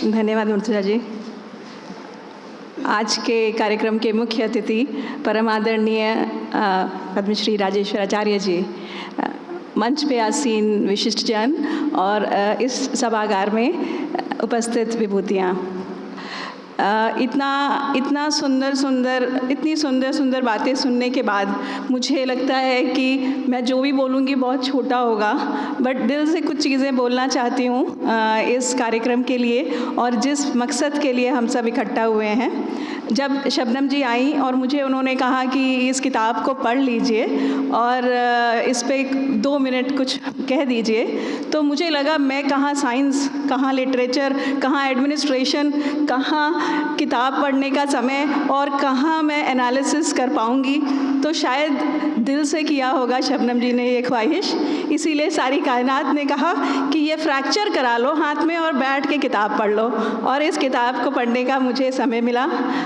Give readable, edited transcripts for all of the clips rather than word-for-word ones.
धन्यवाद मुर्तजा जी। आज के कार्यक्रम के मुख्य अतिथि परम आदरणीय पद्मश्री राजेश्वर आचार्य जी, मंच पे आसीन विशिष्ट जन और इस सभागार में उपस्थित विभूतियाँ, इतनी सुंदर सुंदर बातें सुनने के बाद मुझे लगता है कि मैं जो भी बोलूँगी बहुत छोटा होगा, बट दिल से कुछ चीज़ें बोलना चाहती हूँ इस कार्यक्रम के लिए और जिस मकसद के लिए हम सब इकट्ठा हुए हैं। जब शबनम जी आई और मुझे उन्होंने कहा कि इस किताब को पढ़ लीजिए और इस पे 2 मिनट कुछ कह दीजिए, तो मुझे लगा मैं कहाँ साइंस, कहाँ लिटरेचर, कहाँ एडमिनिस्ट्रेशन, कहाँ किताब पढ़ने का समय और कहाँ मैं एनालिसिस कर पाऊँगी। तो शायद दिल से किया होगा शबनम जी ने ये ख्वाहिश, इसीलिए सारी कायनात ने कहा कि ये फ्रैक्चर करा लो हाथ में और बैठ के किताब पढ़ लो। और इस किताब को पढ़ने का मुझे समय मिला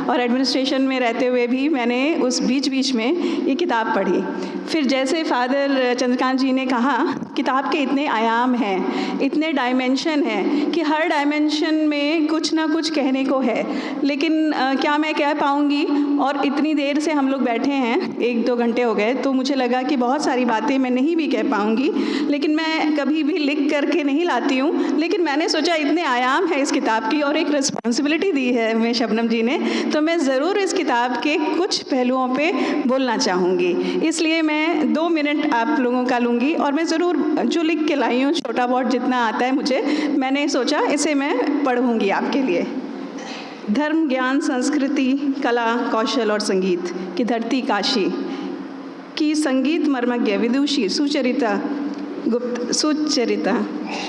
और एडमिनिस्ट्रेशन में रहते हुए भी मैंने उस बीच में ये किताब पढ़ी। फिर जैसे फादर चंद्रकांत जी ने कहा, किताब के इतने आयाम हैं, इतने डायमेंशन हैं कि हर डायमेंशन में कुछ ना कुछ कहने को है, लेकिन क्या मैं कह पाऊँगी। और इतनी देर से हम लोग बैठे हैं, 1-2 घंटे हो गए, तो मुझे लगा कि बहुत सारी बातें मैं नहीं भी कह पाऊँगी, लेकिन मैं कभी भी लिख करके नहीं लाती हूँ। लेकिन मैंने सोचा इतने आयाम है इस किताब की और एक रिस्पॉन्सिबिलिटी दी है हमें शबनम जी ने, तो मैं ज़रूर इस किताब के कुछ पहलुओं पे बोलना चाहूँगी। इसलिए मैं 2 मिनट आप लोगों का लूँगी और मैं ज़रूर जो लिख के लाई हूँ, छोटा बहुत जितना आता है मुझे, मैंने सोचा इसे मैं पढ़ूँगी आपके लिए। धर्म, ज्ञान, संस्कृति, कला, कौशल और संगीत की धरती काशी की संगीत मर्मज्ञ विदुषी सुचरिता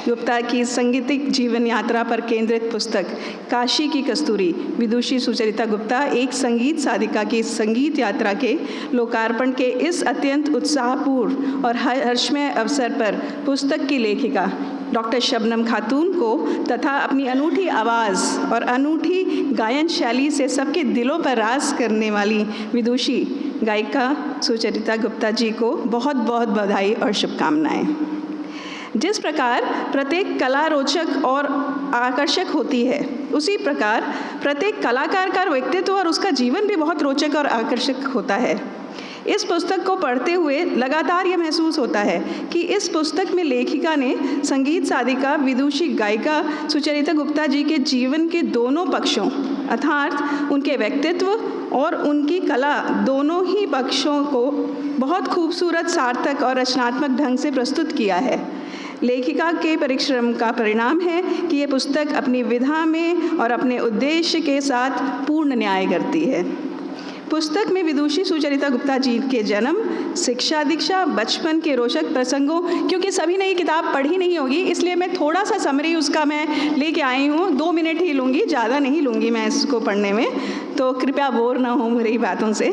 गुप्ता की संगीतिक जीवन यात्रा पर केंद्रित पुस्तक काशी की कस्तूरी विदुषी सुचरिता गुप्ता एक संगीत साधिका की संगीत यात्रा के लोकार्पण के इस अत्यंत उत्साहपूर्ण और हर्षमय अवसर पर पुस्तक की लेखिका डॉक्टर शबनम खातून को तथा अपनी अनूठी आवाज़ और अनूठी गायन शैली से सबके दिलों पर राज करने वाली विदुषी गायिका सुचरिता गुप्ता जी को बहुत बहुत बधाई और शुभकामनाएं। जिस प्रकार प्रत्येक कला रोचक और आकर्षक होती है, उसी प्रकार प्रत्येक कलाकार का व्यक्तित्व और उसका जीवन भी बहुत रोचक और आकर्षक होता है। इस पुस्तक को पढ़ते हुए लगातार यह महसूस होता है कि इस पुस्तक में लेखिका ने संगीत साधिका विदुषी गायिका सुचरिता गुप्ता जी के जीवन के दोनों पक्षों अर्थात उनके व्यक्तित्व और उनकी कला दोनों ही पक्षों को बहुत खूबसूरत, सार्थक और रचनात्मक ढंग से प्रस्तुत किया है। लेखिका के परिश्रम का परिणाम है कि ये पुस्तक अपनी विधा में और अपने उद्देश्य के साथ पूर्ण न्याय करती है। पुस्तक में विदुषी सुचरिता गुप्ता जी के जन्म, शिक्षा दीक्षा, बचपन के रोचक प्रसंगों, क्योंकि सभी ने ये किताब पढ़ी नहीं होगी, इसलिए मैं थोड़ा सा समरी उसका मैं लेके आई हूँ। 2 मिनट ही लूँगी, ज़्यादा नहीं लूँगी मैं इसको पढ़ने में, तो कृपया बोर ना हो मेरी बातों से।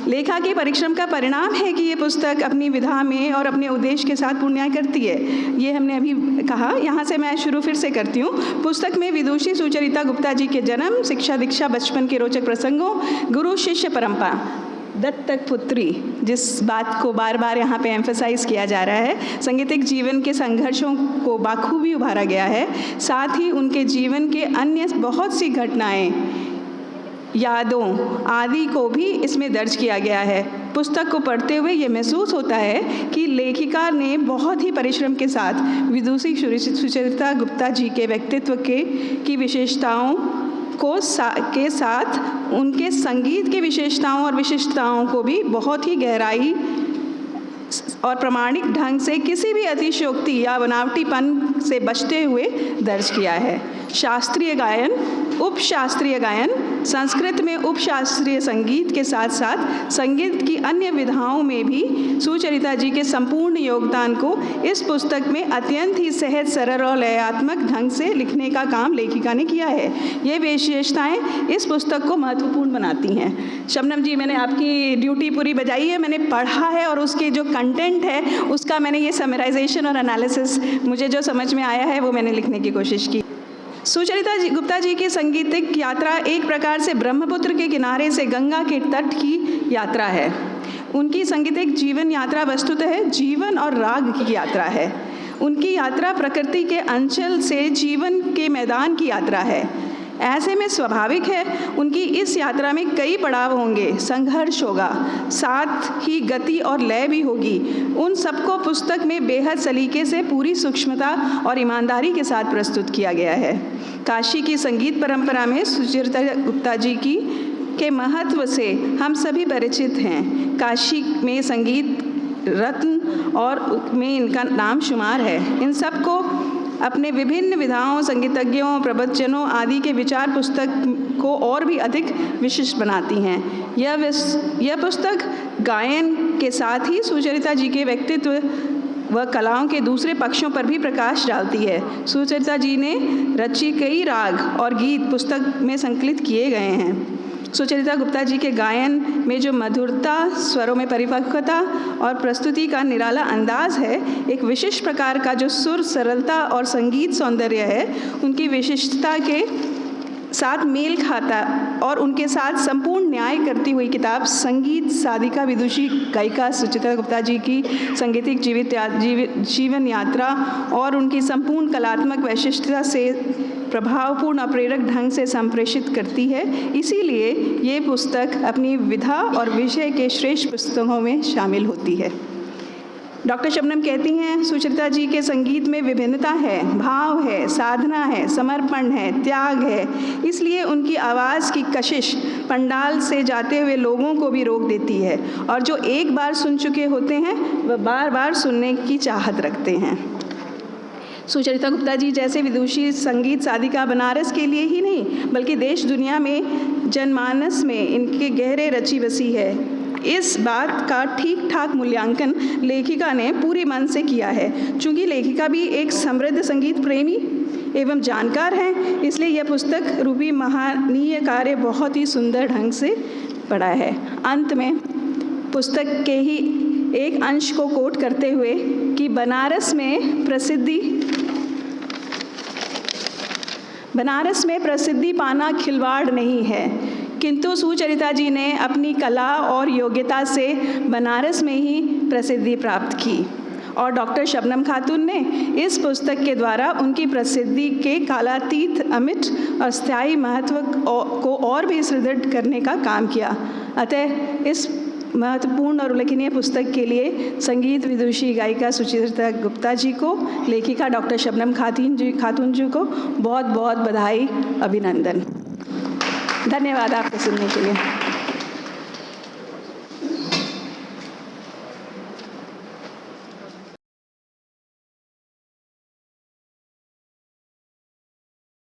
लेखा के परिश्रम का परिणाम है कि ये पुस्तक अपनी विधा में और अपने उद्देश्य के साथ पूर्ण न्याय करती है। ये हमने अभी कहा, यहाँ से मैं शुरू फिर से करती हूँ। पुस्तक में विदुषी सुचरिता गुप्ता जी के जन्म, शिक्षा दीक्षा, बचपन के रोचक प्रसंगों, गुरु शिष्य परंपरा, दत्तक पुत्री, जिस बात को बार बार यहाँ पे एम्फसाइज किया जा रहा है, संगीतिक जीवन के संघर्षों को बाखूबी उभारा गया है। साथ ही उनके जीवन के अन्य बहुत सी घटनाएं, यादों आदि को भी इसमें दर्ज किया गया है। पुस्तक को पढ़ते हुए ये महसूस होता है कि लेखिका ने बहुत ही परिश्रम के साथ विदुषी सुचरिता गुप्ता जी के व्यक्तित्व की विशेषताओं के साथ उनके संगीत की विशेषताओं और विशिष्टताओं को भी बहुत ही गहराई और प्रामाणिक ढंग से किसी भी अतिशयोक्ति या बनावटीपन से बचते हुए दर्ज किया है। शास्त्रीय गायन, उपशास्त्रीय गायन, संस्कृत में उपशास्त्रीय संगीत के साथ साथ संगीत की अन्य विधाओं में भी सुचरिता जी के संपूर्ण योगदान को इस पुस्तक में अत्यंत ही सहज, सरल और लयात्मक ढंग से लिखने का काम लेखिका ने किया है। ये विशेषताएं इस पुस्तक को महत्वपूर्ण बनाती हैं। शबनम जी, मैंने आपकी ड्यूटी पूरी बजाई है, मैंने पढ़ा है और उसके जो कंटेंट है उसका मैंने ये समराइजेशन और एनालिसिस मुझे जो समझ में आया है वो मैंने लिखने की कोशिश की। सुचरिता गुप्ता जी की संगीतिक यात्रा एक प्रकार से ब्रह्मपुत्र के किनारे से गंगा के तट की यात्रा है। उनकी संगीतिक जीवन यात्रा वस्तुतः जीवन और राग की यात्रा है। उनकी यात्रा प्रकृति के अंचल से जीवन के मैदान की यात्रा है। ऐसे में स्वाभाविक है उनकी इस यात्रा में कई पड़ाव होंगे, संघर्ष होगा, साथ ही गति और लय भी होगी। उन सबको पुस्तक में बेहद सलीके से पूरी सूक्ष्मता और ईमानदारी के साथ प्रस्तुत किया गया है। काशी की संगीत परंपरा में सुचरिता गुप्ता जी के महत्व से हम सभी परिचित हैं। काशी में संगीत रत्न और में इनका नाम शुमार है। इन सबको अपने विभिन्न विधाओं, संगीतज्ञों, प्रवचनों आदि के विचार पुस्तक को और भी अधिक विशिष्ट बनाती हैं। यह पुस्तक गायन के साथ ही सुचरिता जी के व्यक्तित्व व कलाओं के दूसरे पक्षों पर भी प्रकाश डालती है। सुचरिता जी ने रची कई राग और गीत पुस्तक में संकलित किए गए हैं। सुचरिता गुप्ता जी के गायन में जो मधुरता, स्वरों में परिपक्वता और प्रस्तुति का निराला अंदाज है, एक विशिष्ट प्रकार का जो सुर, सरलता और संगीत सौंदर्य है, उनकी विशिष्टता के साथ मेल खाता और उनके साथ संपूर्ण न्याय करती हुई किताब संगीत साधिका विदुषी गायिका सुचरिता गुप्ता जी की संगीतिक जीवन यात्रा और उनकी संपूर्ण कलात्मक वैशिष्ट्यता से प्रभावपूर्ण और प्रेरक ढंग से संप्रेषित करती है। इसीलिए ये पुस्तक अपनी विधा और विषय के श्रेष्ठ पुस्तकों में शामिल होती है। डॉक्टर शबनम कहती हैं, सुचरिता जी के संगीत में विभिन्नता है, भाव है, साधना है, समर्पण है, त्याग है। इसलिए उनकी आवाज़ की कशिश पंडाल से जाते हुए लोगों को भी रोक देती है और जो एक बार सुन चुके होते हैं वह बार बार सुनने की चाहत रखते हैं। सुचरिता गुप्ता जी जैसे विदुषी संगीत साधिका बनारस के लिए ही नहीं बल्कि देश दुनिया में जनमानस में इनके गहरे रची बसी है। इस बात का ठीक ठाक मूल्यांकन लेखिका ने पूरे मन से किया है। चूँकि लेखिका भी एक समृद्ध संगीत प्रेमी एवं जानकार हैं, इसलिए यह पुस्तक रूपी महनीय कार्य बहुत ही सुंदर ढंग से पढ़ा है। अंत में पुस्तक के ही एक अंश को कोट करते हुए कि बनारस में प्रसिद्धि पाना खिलवाड़ नहीं है, किंतु सुचरिता जी ने अपनी कला और योग्यता से बनारस में ही प्रसिद्धि प्राप्त की और डॉक्टर शबनम खातून ने इस पुस्तक के द्वारा उनकी प्रसिद्धि के कालातीत, अमिट और स्थायी महत्व को और भी सुदृढ़ करने का काम किया। अतः इस महत्वपूर्ण और उल्लेखनीय पुस्तक के लिए संगीत विदुषी गायिका सुचरिता गुप्ता जी को, लेखिका डॉक्टर शबनम खातून जी को बहुत बहुत बधाई, अभिनंदन। धन्यवाद आपको सुनने के लिए।